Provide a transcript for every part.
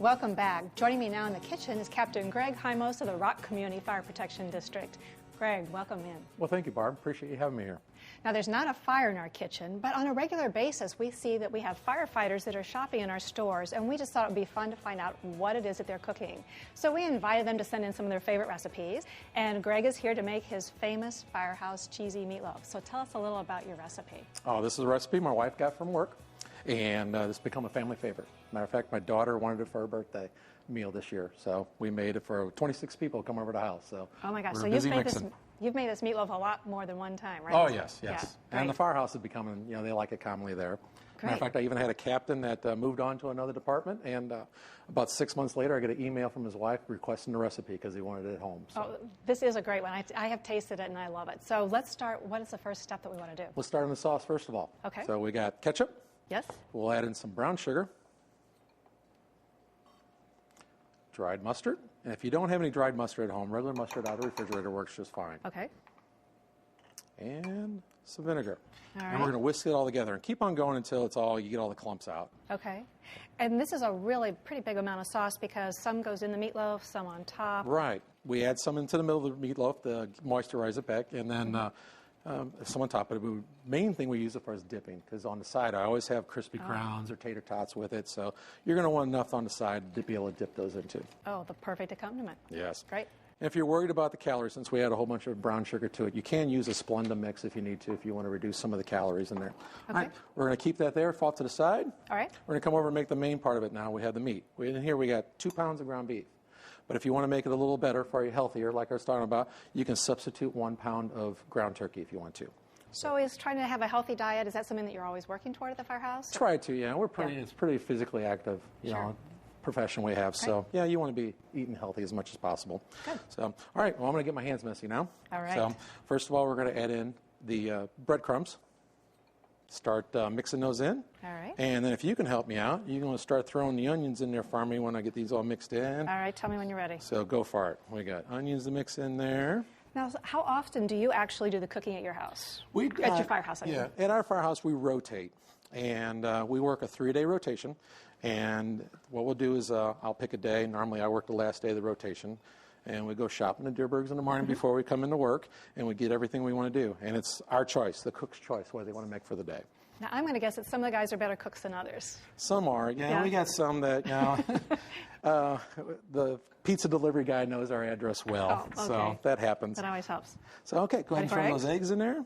Welcome back. Joining me now in the kitchen is Captain Greg Heimos of the Rock Community Fire Protection District. Greg, welcome in. Well, thank you, Barb. Appreciate you having me here. Now, there's not a fire in our kitchen, but on a regular basis, we see that we have firefighters that are shopping in our stores, and we just thought it would be fun to find out what it is that they're cooking. So we invited them to send in some of their favorite recipes, and Greg is here to make his famous Firehouse Cheesy Meatloaf. So tell us a little about your recipe. Oh, this is a recipe my wife got from work, and this has become a family favorite. Matter of fact, my daughter wanted it for her birthday meal this year, so we made it for 26 people come over to the house. So oh my gosh! we're So you've made this meatloaf a lot more than one time, right? Oh yes, yes. Yeah, and the Firehouse is becoming, they like it commonly there. Great. Matter of fact, I even had a captain that moved on to another department, and about 6 months later, I get an email from his wife requesting the recipe because he wanted it at home. So. Oh, this is a great one. I have tasted it and I love it. So let's start. What is the first step that we want to do? Let's start on the sauce first of all. Okay. So we got ketchup. Yes. We'll add in some brown sugar. Dried mustard. And if you don't have any dried mustard at home, regular mustard out of the refrigerator works just fine. Okay. And some vinegar. All right. And we're going to whisk it all together and keep on going until you get all the clumps out. Okay. And this is a really pretty big amount of sauce because some goes in the meatloaf, some on top. Right. We add some into the middle of the meatloaf to moisturize it back, and then some on top of it. The main thing we use it for is dipping, because on the side I always have crispy crowns or tater tots with it, so you're going to want enough on the side to be able to dip those into. Oh, the perfect accompaniment. Yes. Great. And if you're worried about the calories, since we add a whole bunch of brown sugar to it, you can use a Splenda mix if you need to, if you want to reduce some of the calories in there. Okay. All right, we're going to keep that there, off to the side. All right. We're going to come over and make the main part of it now. We have the meat. In here we got 2 pounds of ground beef. But if you want to make it a little better for you, healthier, like I was talking about, you can substitute 1 pound of ground turkey if you want to. So is trying to have a healthy diet, is that something that you're always working toward at the Firehouse? Try to, yeah. It's pretty physically active, profession we have. So, yeah, you want to be eating healthy as much as possible. Good. So, all right, well, I'm going to get my hands messy now. All right. So, first of all, we're going to add in the breadcrumbs. Start mixing those in. All right. And then if you can help me out, you're going to start throwing the onions in there for me when I get these all mixed in. All right, tell me when you're ready. So, go for it. We got onions to mix in there. Now, how often do you actually do the cooking at your house? At your firehouse, I mean. Yeah, at our firehouse, we rotate. And we work a 3-day rotation. And what we'll do is I'll pick a day. Normally, I work the last day of the rotation. And we go shopping at Dierbergs in the morning before we come into work. And we get everything we want to do. And it's our choice, the cook's choice, what they want to make for the day. Now, I'm going to guess that some of the guys are better cooks than others. Some are. Yeah. We got some that, the pizza delivery guy knows our address well. Oh, okay. So that happens. That always helps. So, okay, go ahead and throw those eggs in there.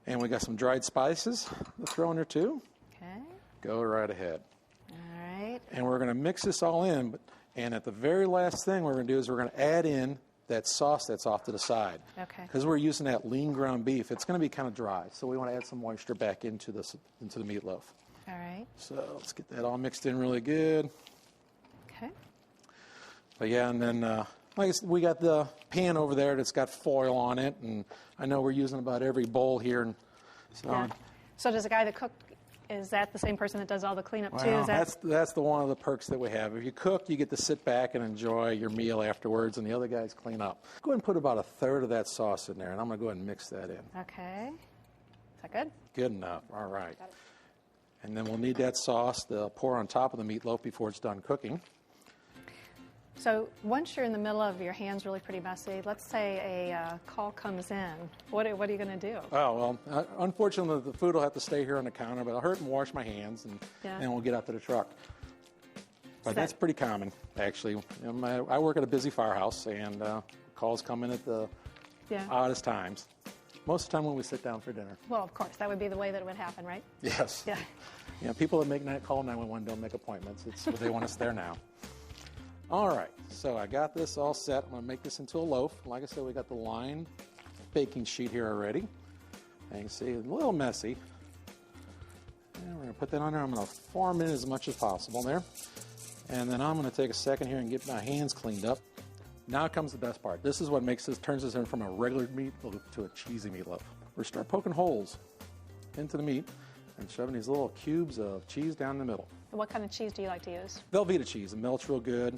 And we got some dried spices to throw in there, too. Okay. Go right ahead. All right. And we're going to mix this all in. And at the very last thing we're going to do is we're going to add in that sauce that's off to the side. Okay. Because we're using that lean ground beef, it's going to be kind of dry. So we want to add some moisture back into the meatloaf. All right. So let's get that all mixed in really good. Okay. But yeah, and then like I said, we got the pan over there that's got foil on it, and I know we're using about every bowl here. And so, yeah. So does the guy that cooked, is that the same person that does all the cleanup too? Well, that's the one of the perks that we have. If you cook, you get to sit back and enjoy your meal afterwards, and the other guys clean up. Go ahead and put about 1/3 of that sauce in there, and I'm going to go ahead and mix that in. Okay. Is that good? Good enough. All right. And then we'll need that sauce to pour on top of the meatloaf before it's done cooking. So once you're in the middle of your hands really pretty messy, let's say a call comes in. What are you going to do? Oh, well, unfortunately, the food will have to stay here on the counter, but I'll hurt and wash my hands, and we'll get out to the truck. But that's pretty common, actually. I work at a busy firehouse, and calls come in at the oddest times. Most of the time when we sit down for dinner. Well, of course, that would be the way that it would happen, right? Yes. Yeah. People that call 911 don't make appointments. It's they want us there now. All right, so I got this all set. I'm going to make this into a loaf. Like I said, we got the lined baking sheet here already. And you can see it's a little messy. And we're going to put that on there. I'm going to form it as much as possible there. And then I'm going to take a second here and get my hands cleaned up. Now comes the best part. This is what turns this in from a regular meatloaf to a cheesy meatloaf. We're start poking holes into the meat and shoving these little cubes of cheese down the middle. What kind of cheese do you like to use? Velveeta cheese. It melts real good.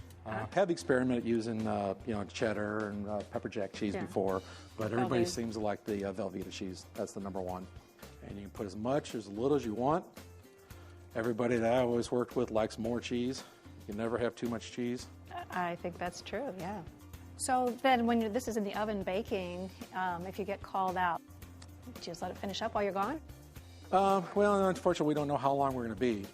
Have experimented using cheddar and pepper jack cheese before, but everybody seems to like the Velveeta cheese. That's the #1. And you can put as much or as little as you want. Everybody that I always worked with likes more cheese. You never have too much cheese. I think that's true, yeah. So then when this is in the oven baking, if you get called out, just let it finish up while you're gone? Well, unfortunately, we don't know how long we're going to be.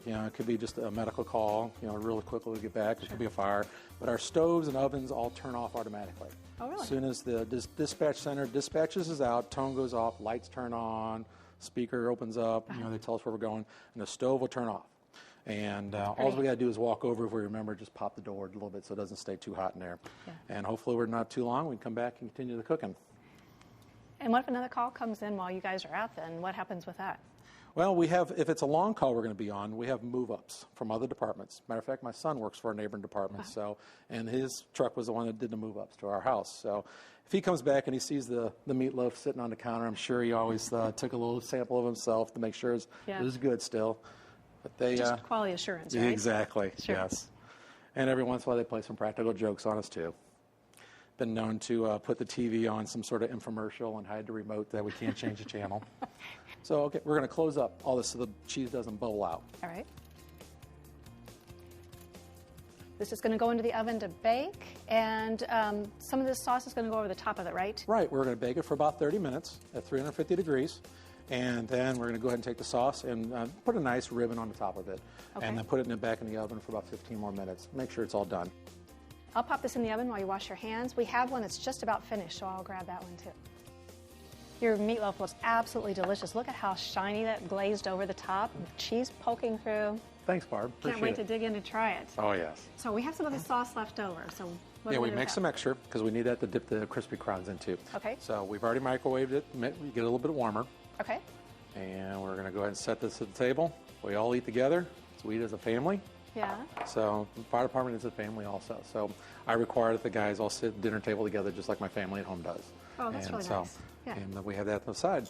You know, it could be just a medical call, you know, really quickly to get back. It could be a fire. But our stoves and ovens all turn off automatically. Oh, really? As soon as the dispatch center dispatches us out, tone goes off, lights turn on, speaker opens up, you know, they tell us where we're going, and the stove will turn off. And all we got to do is walk over. If we remember, just pop the door a little bit so it doesn't stay too hot in there. Yeah. And hopefully we're not too long. We can come back and continue the cooking. And what if another call comes in while you guys are out then? What happens with that? Well, we have, if it's a long call we're going to be on, we have move-ups from other departments. Matter of fact, my son works for a neighboring department, and his truck was the one that did the move-ups to our house. So if he comes back and he sees the meatloaf sitting on the counter, I'm sure he always took a little sample of himself to make sure it was good still. But they just quality assurance, right? Exactly, sure. Yes. And every once in a while they play some practical jokes on us, too. Been known to put the TV on some sort of infomercial and hide the remote that we can't change the channel. So, okay, we're going to close up all this so the cheese doesn't bubble out. All right. This is going to go into the oven to bake, and some of this sauce is going to go over the top of it, right? Right. We're going to bake it for about 30 minutes at 350 degrees, and then we're going to go ahead and take the sauce and put a nice ribbon on the top of it, and then put it back in the oven for about 15 more minutes. Make sure it's all done. I'll pop this in the oven while you wash your hands. We have one that's just about finished, so I'll grab that one too. Your meatloaf looks absolutely delicious. Look at how shiny that glazed over the top, cheese poking through. Thanks, Barb. Can't wait to dig in and try it. Oh, yes. So we have some of the sauce left over. So we make some extra because we need that to dip the crispy crowns into. Okay. So we've already microwaved it. We get it a little bit warmer. Okay. And we're going to go ahead and set this at the table. We all eat together. So we eat as a family. Yeah. So the fire department is a family also. So I require that the guys all sit at the dinner table together just like my family at home does. Oh, that's really nice. Yeah. And we have that on the side.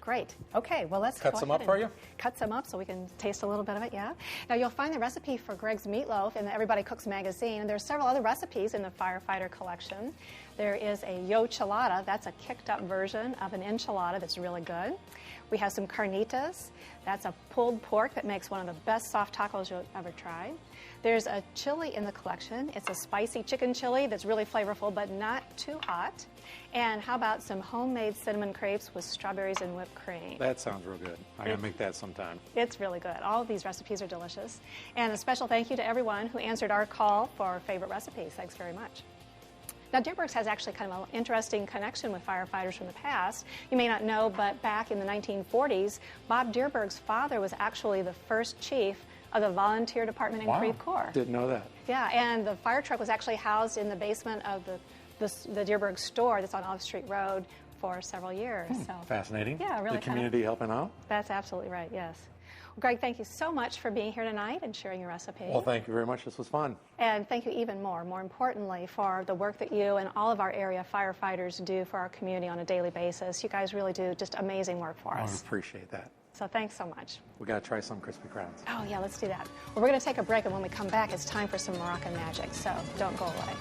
Great. Okay, well, let's cut some up for you. Cut some up so we can taste a little bit of it, yeah. Now, you'll find the recipe for Greg's Meatloaf in the Everybody Cooks magazine, and there's several other recipes in the Firefighter collection. There is a yo chilada. That's a kicked-up version of an enchilada that's really good. We have some carnitas. That's a pulled pork that makes one of the best soft tacos you'll ever try. There's a chili in the collection. It's a spicy chicken chili that's really flavorful, but not too hot. And how about some homemade cinnamon crepes with strawberries and whipped cream? That sounds real good. I gotta make that sometime. It's really good. All of these recipes are delicious. And a special thank you to everyone who answered our call for favorite recipes. Thanks very much. Now, Dierbergs has actually kind of an interesting connection with firefighters from the past. You may not know, but back in the 1940s, Bob Dierbergs' father was actually the first chief of the volunteer department in Creve Coeur. Didn't know that. Yeah, and the fire truck was actually housed in the basement of the Dierbergs store that's on Olive Street Road for several years. So fascinating. Yeah, really. The community helping out. That's absolutely right, yes. Well, Greg, thank you so much for being here tonight and sharing your recipe. Well, thank you very much. This was fun. And thank you even more importantly, for the work that you and all of our area firefighters do for our community on a daily basis. You guys really do just amazing work for us. I appreciate that. So thanks so much. We got to try some crispy crowns. Oh, yeah, let's do that. Well, we're going to take a break, and when we come back, it's time for some Moroccan magic, so don't go away.